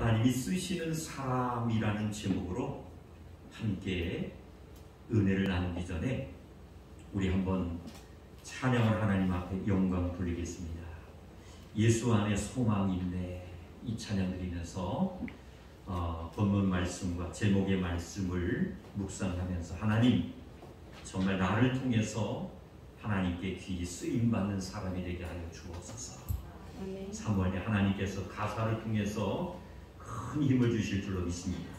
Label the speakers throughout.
Speaker 1: 하나님이 쓰시는 사람이라는 제목으로 함께 은혜를 나누기 전에 우리 한번 찬양을 하나님 앞에 영광 돌리겠습니다. 예수 안에 소망이 있네, 이 찬양 드리면서 본문 말씀과 제목의 말씀을 묵상하면서 하나님 정말 나를 통해서 하나님께 귀히 쓰임받는 사람이 되게 하여 주옵소서. 3월에 하나님께서 가사를 통해서 큰 힘을 주실 줄로 믿습니다.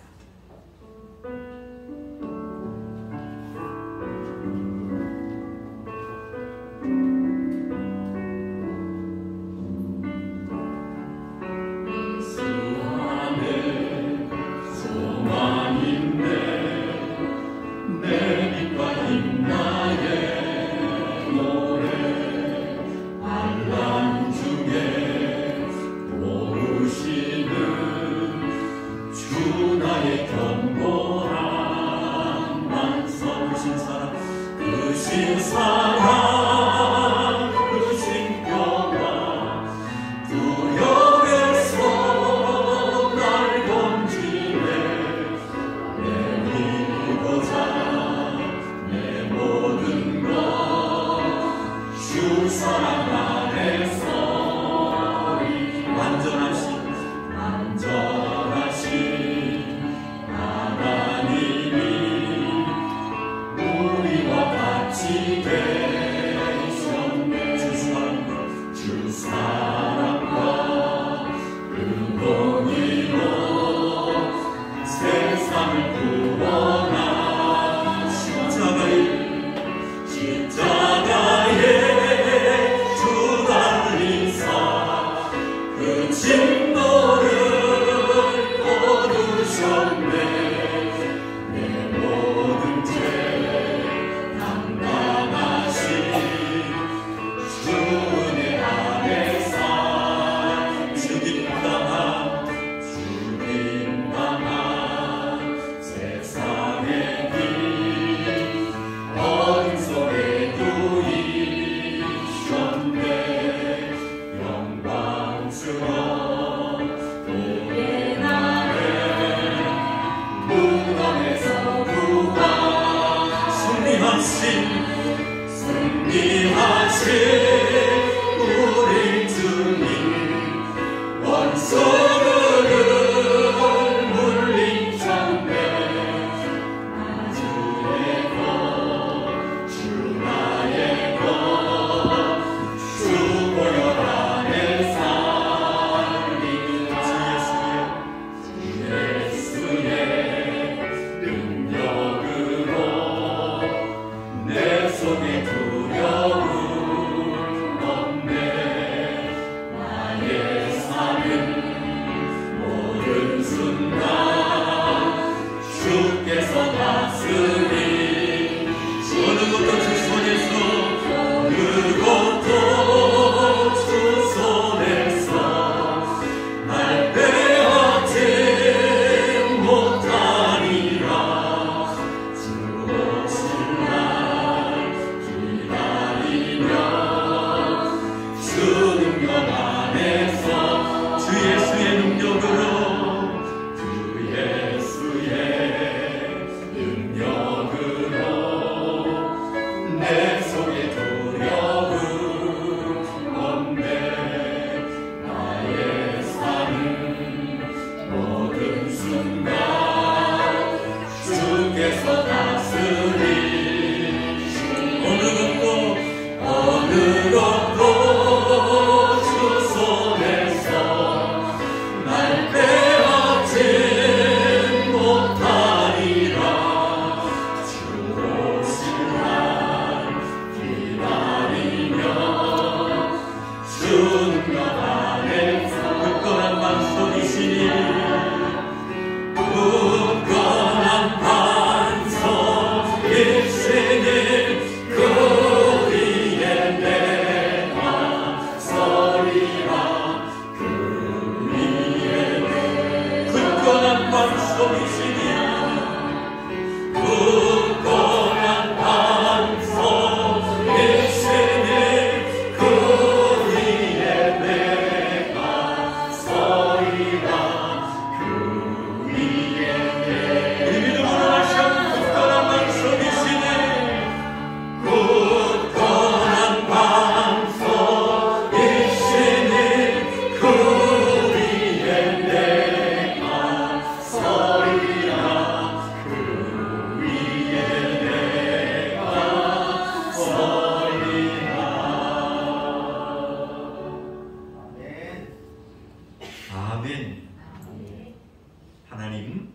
Speaker 1: 하나님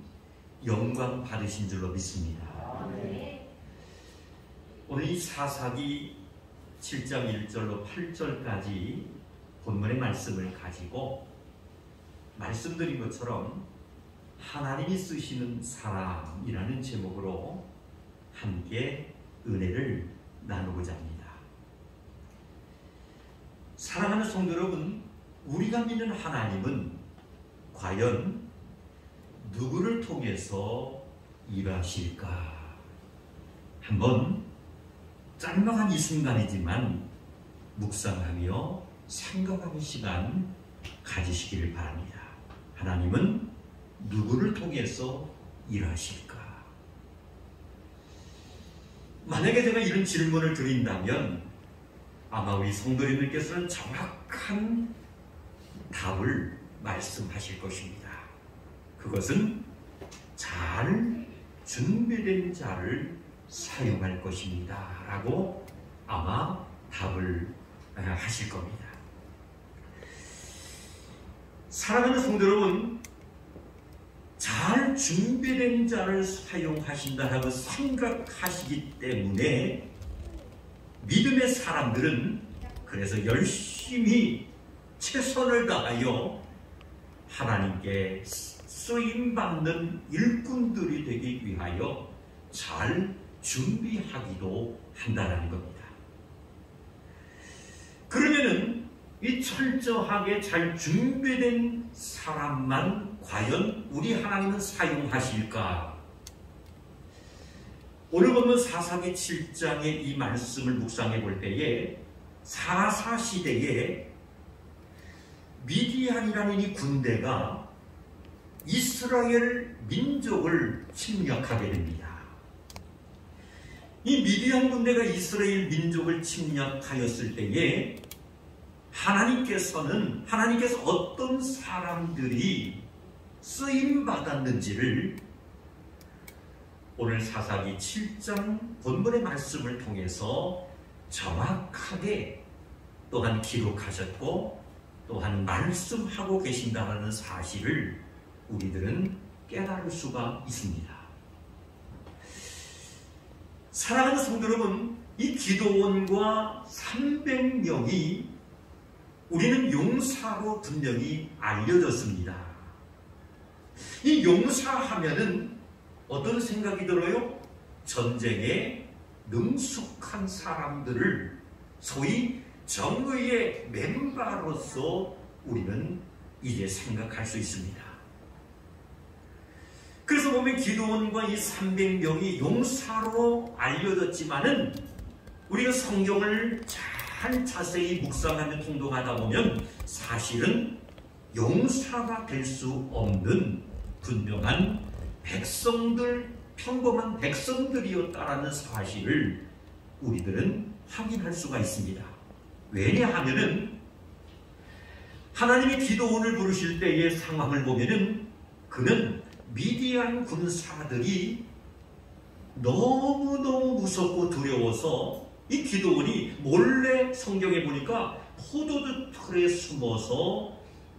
Speaker 1: 영광 받으신 줄로 믿습니다. 오늘 이 사사기 7장 1절로 8절까지 본문의 말씀을 가지고 말씀드린 것처럼 하나님이 쓰시는 사람이라는 제목으로 함께 은혜를 나누고자 합니다. 사랑하는 성도 여러분, 우리가 믿는 하나님은 과연 누구를 통해서 일하실까? 한번 짤막한 이 순간이지만 묵상하며 생각하는 시간 가지시기를 바랍니다. 하나님은 누구를 통해서 일하실까? 만약에 제가 이런 질문을 드린다면 아마 우리 성도님들께서는 정확한 답을 말씀하실 것입니다. 그것은 잘 준비된 자를 사용할 것입니다 라고 아마 답을 하실 겁니다. 사랑하는 성도 여러분, 잘 준비된 자를 사용하신다라고 생각하시기 때문에 믿음의 사람들은 그래서 열심히 최선을 다하여 하나님께 쓰임받는 일꾼들이 되기 위하여 잘 준비하기도 한다는 겁니다. 그러면은 이 철저하게 잘 준비된 사람만 과연 우리 하나님은 사용하실까? 오늘 보면 사사기 7장의 이 말씀을 묵상해 볼 때에 사사 시대에 미디안이라는 이 군대가 이스라엘 민족을 침략하게 됩니다. 이 미디안 군대가 이스라엘 민족을 침략하였을 때에 하나님께서 어떤 사람들이 쓰임받았는지를 오늘 사사기 7장 본문의 말씀을 통해서 정확하게 또한 기록하셨고 또한 말씀하고 계신다는 사실을 우리들은 깨달을 수가 있습니다. 사랑하는 성도 여러분, 이 기드온과 300명이 우리는 용사로 분명히 알려졌습니다. 이 용사하면은 어떤 생각이 들어요? 전쟁에 능숙한 사람들을 소위 정의의 멤버로서 우리는 이제 생각할 수 있습니다. 그래서 보면 기드온과 이 300명이 용사로 알려졌지만은 우리가 성경을 잘 자세히 묵상하며 통독하다 보면 사실은 용사가 될 수 없는 분명한 백성들, 평범한 백성들이었다라는 사실을 우리들은 확인할 수가 있습니다. 왜냐하면은 하나님이 기드온을 부르실 때의 상황을 보면은 그는 미디안 군사들이 너무너무 무섭고 두려워서 이 기드온이 몰래 성경에 보니까 포도주 틀에 숨어서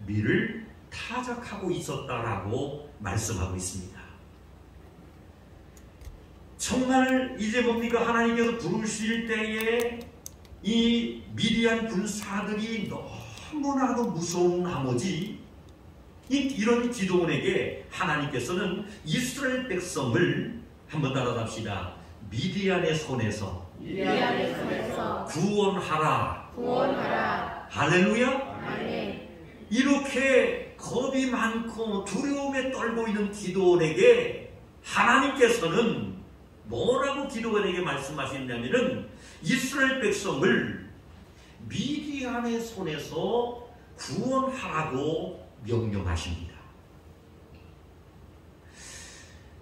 Speaker 1: 밀을 타작하고 있었다라고 말씀하고 있습니다. 정말 이제 뭡니까? 하나님께서 부르실 때에 이 미디안 군사들이 너무나도 무서운 나머지 이런 기드온에게 하나님께서는 이스라엘 백성을 한번 따라갑시다. 미디안의 손에서 구원하라. 할렐루야. 아멘. 이렇게 겁이 많고 두려움에 떨고 있는 기드온에게 하나님께서는 뭐라고 기드온에게 말씀하셨냐면은 이스라엘 백성을 미디안의 손에서 구원하라고 명령하십니다.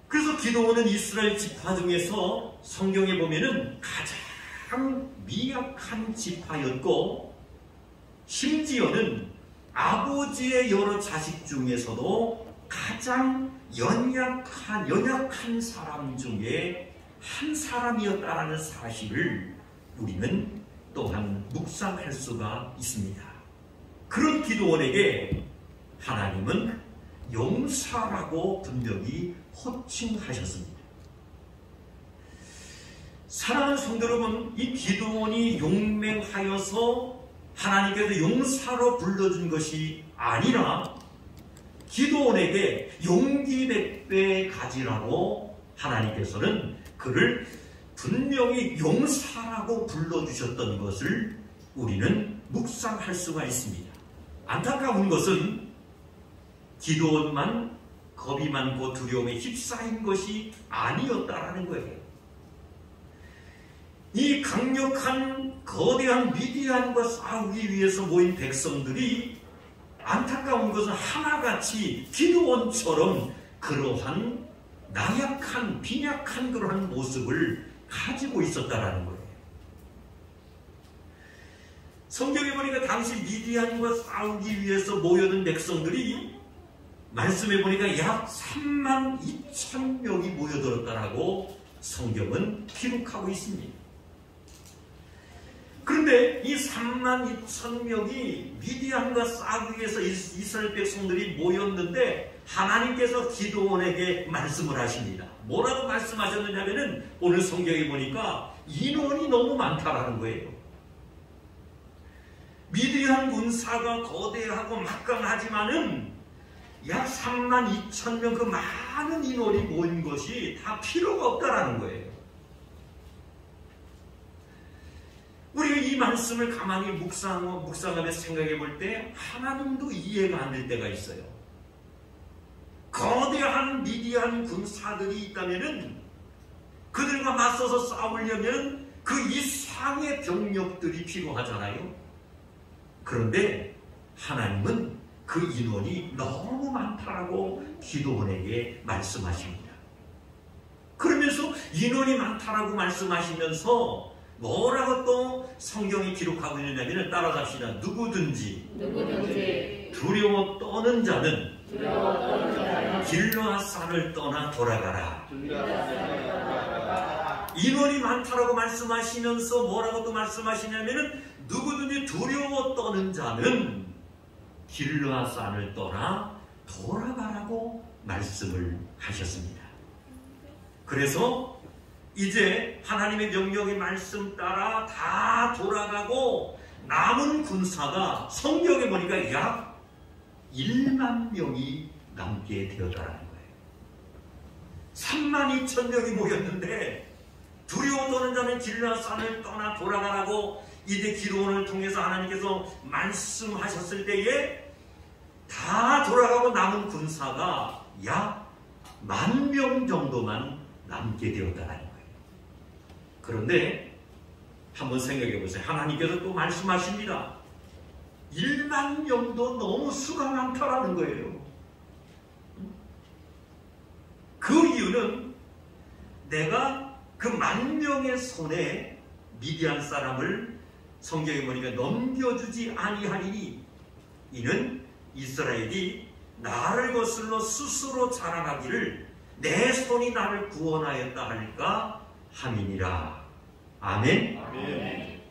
Speaker 1: 그래서 기드온은 이스라엘 지파 중에서 성경에 보면은 가장 미약한 지파였고 심지어는 아버지의 여러 자식 중에서도 가장 연약한 사람 중에 한 사람이었다라는 사실을 우리는 또한 묵상할 수가 있습니다. 그런 기드온에게 하나님은 용사라고 분명히 호칭하셨습니다. 사랑하는 성도 여러분, 이 기드온이 용맹하여서 하나님께서 용사로 불러준 것이 아니라 기드온에게 용기 100배 가지라고 하나님께서는 그를 분명히 용사라고 불러주셨던 것을 우리는 묵상할 수가 있습니다. 안타까운 것은 기드온만 겁이 많고 두려움에 휩싸인 것이 아니었다라는 거예요. 이 강력한 거대한 미디안과 싸우기 위해서 모인 백성들이 안타까운 것은 하나같이 기드온처럼 그러한 나약한 빈약한 그러한 모습을 가지고 있었다라는 거예요. 성경에 보니까 당시 미디안과 싸우기 위해서 모여든 백성들이 말씀해 보니까 약 32,000명이 모여들었다라고 성경은 기록하고 있습니다. 그런데 이 32,000명이 미디안과 싸우기 위해서 이스라엘 백성들이 모였는데 하나님께서 기드온에게 말씀을 하십니다. 뭐라고 말씀하셨느냐면은 오늘 성경에 보니까 인원이 너무 많다라는 거예요. 미디안 군사가 거대하고 막강하지만은 약 32,000명 그 많은 인원이 모인 것이 다 필요가 없다라는 거예요. 우리가 이 말씀을 가만히 묵상하며 생각해 볼 때 하나님도 이해가 안 될 때가 있어요. 거대한 미디안 군사들이 있다면은 그들과 맞서서 싸우려면 그 이상의 병력들이 필요하잖아요. 그런데 하나님은 그 인원이 너무 많다라고 기드온에게 말씀하십니다. 그러면서 인원이 많다라고 말씀하시면서 뭐라고 또 성경이 기록하고 있느냐면 따라갑시다. 누구든지 두려워 떠는 자는 길르앗산을 떠나 돌아가라. 인원이 많다라고 말씀하시면서 뭐라고 또 말씀하시냐면은 누구든지 두려워 떠는 자는 길르앗산을 떠나 돌아가라고 말씀을 하셨습니다. 그래서 이제 하나님의 명령의 말씀 따라 다 돌아가고 남은 군사가 성경에 보니까 약 1만 명이 남게 되었다는 거예요. 32,000명이 모였는데 두려워 떠는 자는 길르앗산을 떠나 돌아가라고 이제 기드온을 통해서 하나님께서 말씀하셨을 때에 다 돌아가고 남은 군사가 약 10,000명 정도만 남게 되었다는 거예요. 그런데 한번 생각해 보세요. 하나님께서 또 말씀하십니다. 1만 명도 너무 수가 많다라는 거예요. 그 이유는 내가 그 10,000명의 손에 미디안 사람을 성경에 보니까 넘겨주지 아니하리니 이는 이스라엘이 나를 거슬러 스스로 자랑하기를 내 손이 나를 구원하였다 할까 함이니라. 아멘.
Speaker 2: 아멘.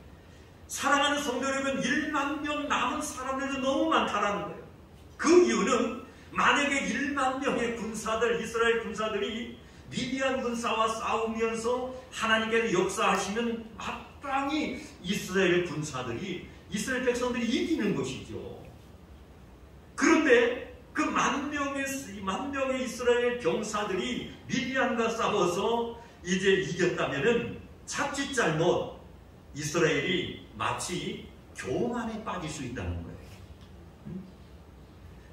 Speaker 1: 사랑하는 성도 여러분, 1만 명 남은 사람들도 너무 많다라는 거예요. 그 이유는 만약에 1만 명의 군사들, 이스라엘 군사들이 미디안 군사와 싸우면서 하나님께서 역사하시면 마땅히 이스라엘 군사들이, 이스라엘 백성들이 이기는 것이죠. 그런데 그 10,000명의 이스라엘 병사들이 미디안과 싸워서 이제 이겼다면은 자칫잘못 이스라엘이 마치 교만에 빠질 수 있다는 거예요.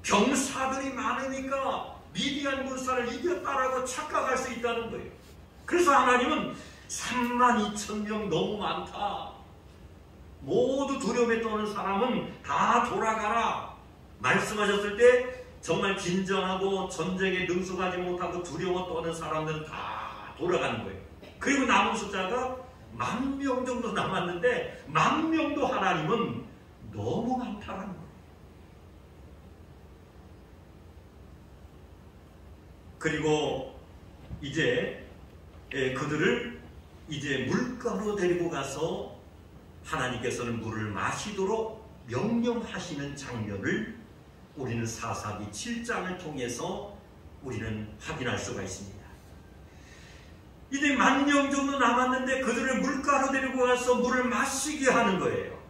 Speaker 1: 병사들이 많으니까 미디안 군사를 이겼다라고 착각할 수 있다는 거예요. 그래서 하나님은 32,000명 너무 많다. 모두 두려움에 떠는 사람은 다 돌아가라. 말씀하셨을 때 정말 긴장하고 전쟁에 능숙하지 못하고 두려워 떠는 사람들은 다 돌아가는 거예요. 그리고 남은 숫자가 10,000명 정도 남았는데 10,000명도 하나님은 너무 많다는 거예요. 그리고 이제 그들을 이제 물가로 데리고 가서 하나님께서는 물을 마시도록 명령하시는 장면을 우리는 사사기 7장을 통해서 우리는 확인할 수가 있습니다. 이제 10,000명 정도 남았는데 그들을 물가로 데리고 가서 물을 마시게 하는 거예요.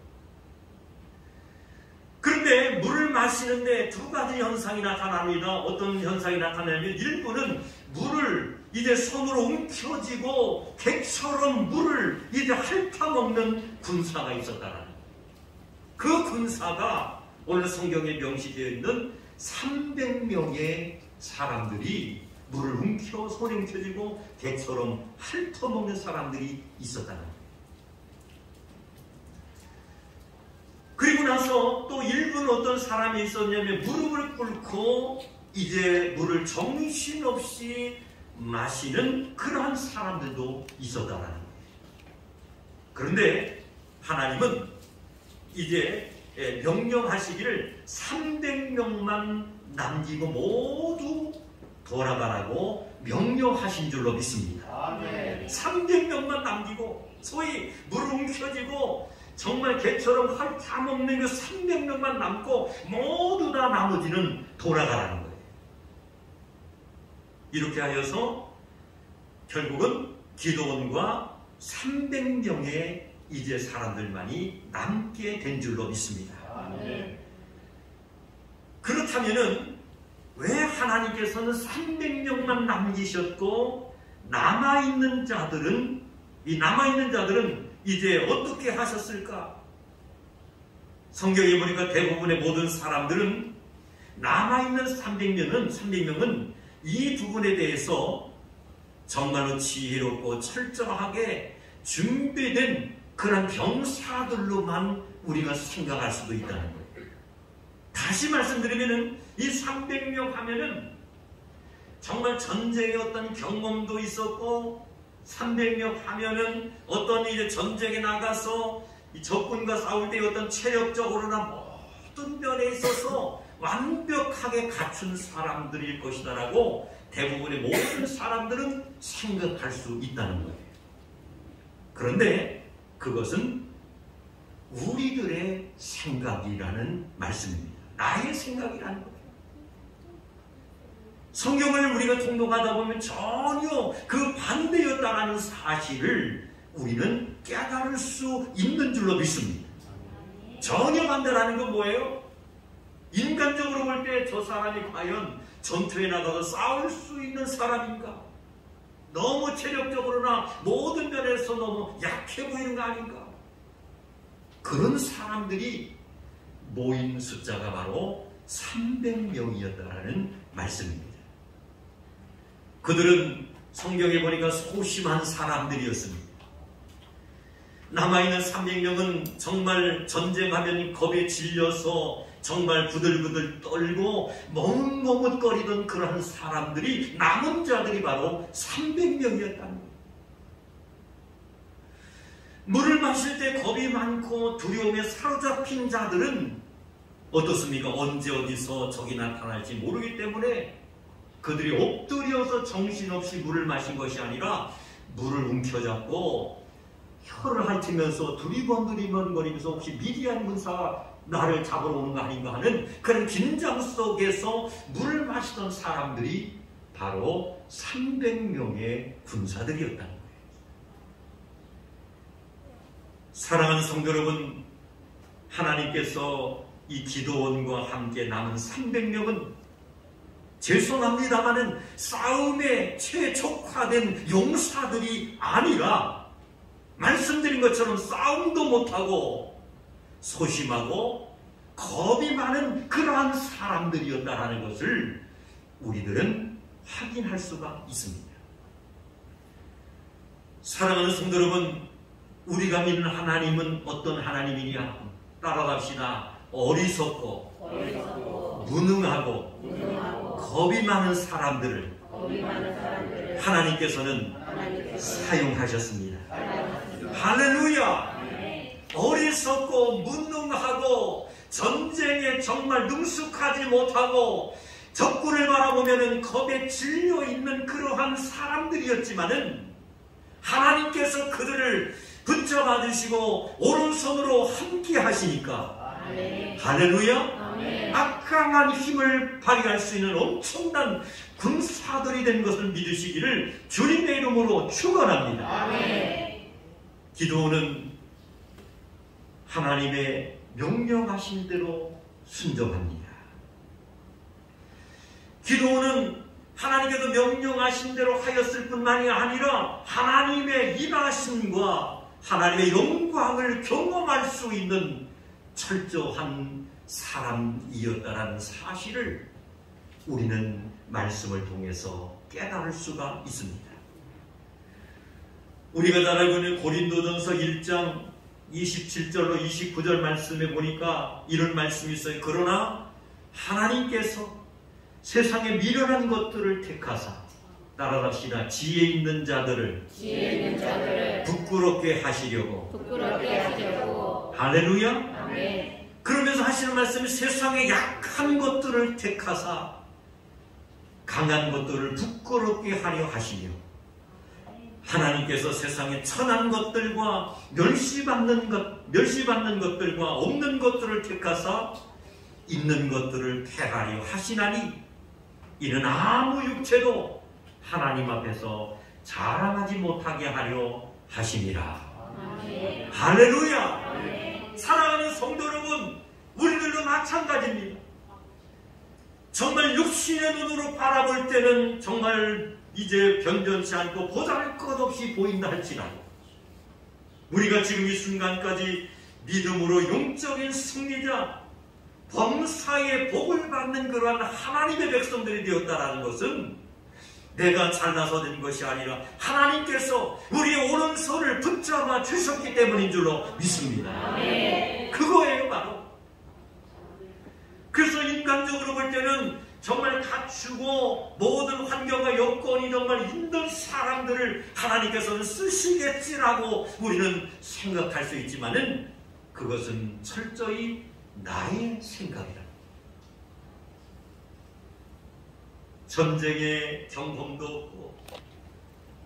Speaker 1: 그런데 물을 마시는데 두 가지 현상이 나타납니다. 어떤 현상이 나타나냐면 일부는 물을 이제 손으로 움켜쥐고 개처럼 물을 이제 핥아먹는 군사가 있었다는 거예요. 그 군사가 오늘 성경에 명시되어 있는 300명의 사람들이 물을 손에 움켜쥐고 개처럼 핥아먹는 사람들이 있었다는 거예요. 그리고 나서 또 일부는 어떤 사람이 있었냐면 무릎을 꿇고 이제 물을 정신없이 마시는 그러한 사람들도 있었다는 거예요. 그런데 하나님은 이제 명령하시기를 300명만 남기고 모두 돌아가라고 명령하신 줄로 믿습니다. 아멘. 300명만 남기고 소위 물을 움켜쥐고 정말 개처럼 핥아먹는 그 300명만 남고 모두 다 나머지는 돌아가라는 거예요. 이렇게 하여서 결국은 기드온과 300명의 이제 사람들만이 남게 된 줄로 믿습니다. 아멘. 그렇다면은 왜 하나님께서는 300명만 남기셨고 남아있는 자들은 이제 어떻게 하셨을까? 성경에 보니까 대부분의 모든 사람들은 남아있는 300명은 이 부분에 대해서 정말로 지혜롭고 철저하게 준비된 그런 병사들로만 우리가 생각할 수도 있다는 거예요. 다시 말씀드리면은 이 300명 하면은 정말 전쟁의 어떤 경험도 있었고 300명 하면은 어떤 이제 전쟁에 나가서 이 적군과 싸울 때 어떤 체력적으로나 모든 면에 있어서 완벽하게 갖춘 사람들일 것이다라고 대부분의 모든 사람들은 생각할 수 있다는 거예요. 그런데 그것은 우리들의 생각이라는 말씀입니다. 나의 생각이라는 거예요. 성경을 우리가 통독하다 보면 전혀 그 반대였다라는 사실을 우리는 깨달을 수 있는 줄로 믿습니다. 전혀 반대라는 건 뭐예요? 인간적으로 볼 때 저 사람이 과연 전투에 나가서 싸울 수 있는 사람인가? 너무 체력적으로나 모든 면에서 너무 약해 보이는 거 아닌가? 그런 사람들이 모인 숫자가 바로 300명이었다라는 말씀입니다. 그들은 성경에 보니까 소심한 사람들이었습니다. 남아있는 300명은 정말 전쟁하면 겁에 질려서 정말 부들부들 떨고 머뭇머뭇거리던 그러한 사람들이 남은 자들이 바로 300명이었다는 거예요. 물을 마실 때 겁이 많고 두려움에 사로잡힌 자들은 어떻습니까? 언제 어디서 적이 나타날지 모르기 때문에 그들이 엎드려서 정신없이 물을 마신 것이 아니라 물을 움켜잡고 혀를 핥으면서 두리번거리면서 혹시 미디안 군사가 나를 잡으러 오는 거 아닌가 하는 그런 긴장 속에서 물을 마시던 사람들이 바로 300명의 군사들이었다는 거예요. 사랑하는 성도 여러분, 하나님께서 이 기드온과 함께 남은 300명은 죄송합니다마는 싸움에 최적화된 용사들이 아니라 말씀드린 것처럼 싸움도 못하고 소심하고 겁이 많은 그러한 사람들이었다는 것을 우리들은 확인할 수가 있습니다. 사랑하는 성도 여러분, 우리가 믿는 하나님은 어떤 하나님이냐? 따라갑시다. 어리석고 무능하고 겁이 많은 사람들을 하나님께서는 사용하셨습니다. 할렐루야! 어리석고 무능하고 전쟁에 정말 능숙하지 못하고 적군을 바라보면 겁에 질려있는 그러한 사람들이었지만은 하나님께서 그들을 붙잡아 주시고 오른손으로 함께 하시니까
Speaker 2: 아멘.
Speaker 1: 할렐루야.
Speaker 2: 아멘.
Speaker 1: 막강한 힘을 발휘할 수 있는 엄청난 군사들이 된 것을 믿으시기를 주님의 이름으로 축원합니다.
Speaker 2: 아멘.
Speaker 1: 기도는 하나님의 명령하신 대로 순종합니다. 기도는 하나님께서 명령하신 대로 하였을 뿐만이 아니라 하나님의 일하심과 하나님의 영광을 경험할 수 있는 철저한 사람이었다는 사실을 우리는 말씀을 통해서 깨달을 수가 있습니다. 우리가 잘 알고 있는 고린도전서 1장 27절로 29절 말씀에 보니까 이런 말씀이 있어요. 그러나 하나님께서 세상에 미련한 것들을 택하사, 따라합시다. 지혜 있는 자들을 부끄럽게 하시려고. 할렐루야.
Speaker 2: 아멘.
Speaker 1: 그러면서 하시는 말씀이 세상에 약한 것들을 택하사 강한 것들을 부끄럽게 하려 하시며, 하나님께서 세상에 천한 것들과 멸시받는 것들과 없는 것들을 택하사 있는 것들을 패하려 하시나니 이는 아무 육체도 하나님 앞에서 자랑하지 못하게 하려 하심이라.
Speaker 2: 아멘.
Speaker 1: 할렐루야.
Speaker 2: 아멘.
Speaker 1: 사랑하는 성도 여러분, 우리들도 마찬가지입니다. 정말 육신의 눈으로 바라볼 때는 정말 이제 변변치 않고 보잘것없이 보인다 할지라도 우리가 지금 이 순간까지 믿음으로 영적인 승리자, 범사의 복을 받는 그러한 하나님의 백성들이 되었다는 것은 내가 잘나서 된 것이 아니라 하나님께서 우리의 오른손을 붙잡아 주셨기 때문인 줄로 믿습니다.
Speaker 2: 아멘.
Speaker 1: 그거예요, 바로. 그래서 인간적으로 볼 때는 정말 갖추고 모든 환경과 여건이 정말 있는 사람들을 하나님께서는 쓰시겠지라고 우리는 생각할 수 있지만은 그것은 철저히 나의 생각이다. 전쟁의 경험도 없고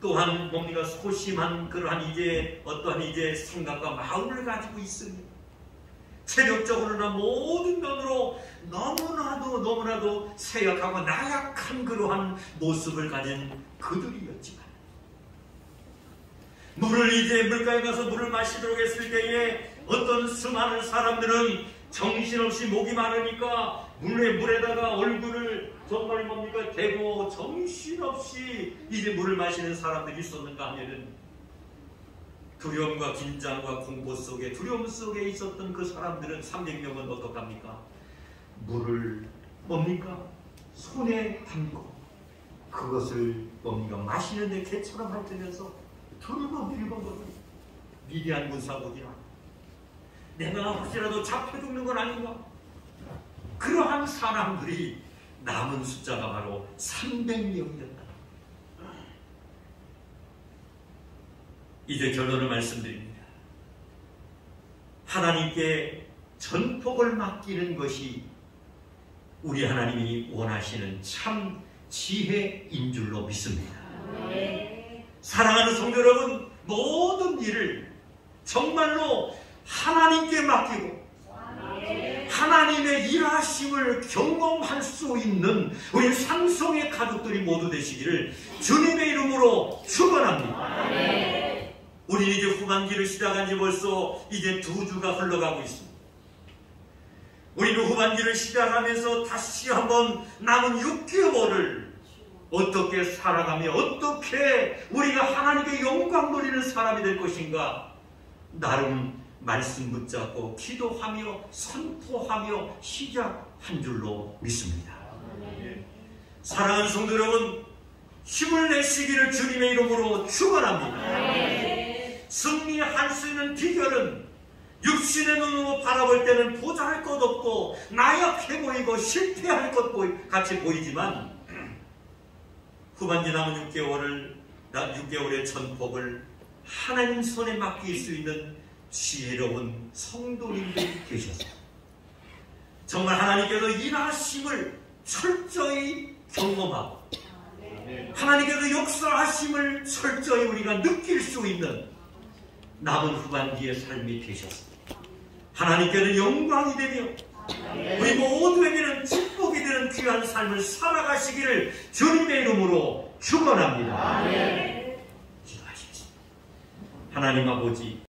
Speaker 1: 또한 뭡니까 소심한 그러한 이제 어떠한 이제 생각과 마음을 가지고 있습니다. 체력적으로나 모든 면으로 너무나도 쇠약하고 나약한 그러한 모습을 가진 그들이었지만 물가에 가서 물을 마시도록 했을 때에 어떤 수많은 사람들은 정신없이 목이 마르니까 물에다가 얼굴을 정말 뭡니까 대고 정신없이 이제 물을 마시는 사람들이 있었는가 하면은 두려움과 긴장과 공포 속에 두려움 속에 있었던 그 사람들은 300명은 어떡합니까? 물을 뭡니까? 손에 담고 그것을 뭡니까? 마시는데 개처럼 핥으면서 두리번두리번 미디안 군사복이라 내가 혹시라도 잡혀 죽는 건 아닌가? 그러한 사람들이 남은 숫자가 바로 300명이었다. 이제 결론을 말씀드립니다. 하나님께 전폭을 맡기는 것이 우리 하나님이 원하시는 참 지혜인 줄로 믿습니다. 사랑하는 성도 여러분, 모든 일을 정말로 하나님께 맡기고 하나님의 일하심을 경험할 수 있는 우리 삼성의 가족들이 모두 되시기를 주님의 이름으로 축원합니다. 우리 이제 후반기를 시작한 지 벌써 이제 2주가 흘러가고 있습니다. 우리는 후반기를 시작하면서 다시 한번 남은 6개월을 어떻게 살아가며 어떻게 우리가 하나님께 영광 돌리는 사람이 될 것인가 나름 말씀 붙잡고 기도하며 선포하며 시작한 줄로 믿습니다. 사랑하는 성도 여러분, 힘을 내시기를 주님의 이름으로 축원합니다. 승리할 수 있는 비결은 육신의 눈으로 바라볼 때는 보잘 것 없고 나약해 보이고 실패할 것 같이 보이지만 후반기 남은 6개월의 전폭을 하나님 손에 맡길 수 있는 지혜로운 성도님들이 계셔서 정말 하나님께서 일하심을 철저히 경험하고 하나님께서 역사하심을 철저히 우리가 느낄 수 있는 남은 후반기의 삶이 되셨습니다. 하나님께는 영광이 되며 우리 모두에게는 축복이 되는 귀한 삶을 살아가시기를 주님의 이름으로 축원합니다. 기도하십시오. 하나님 아버지,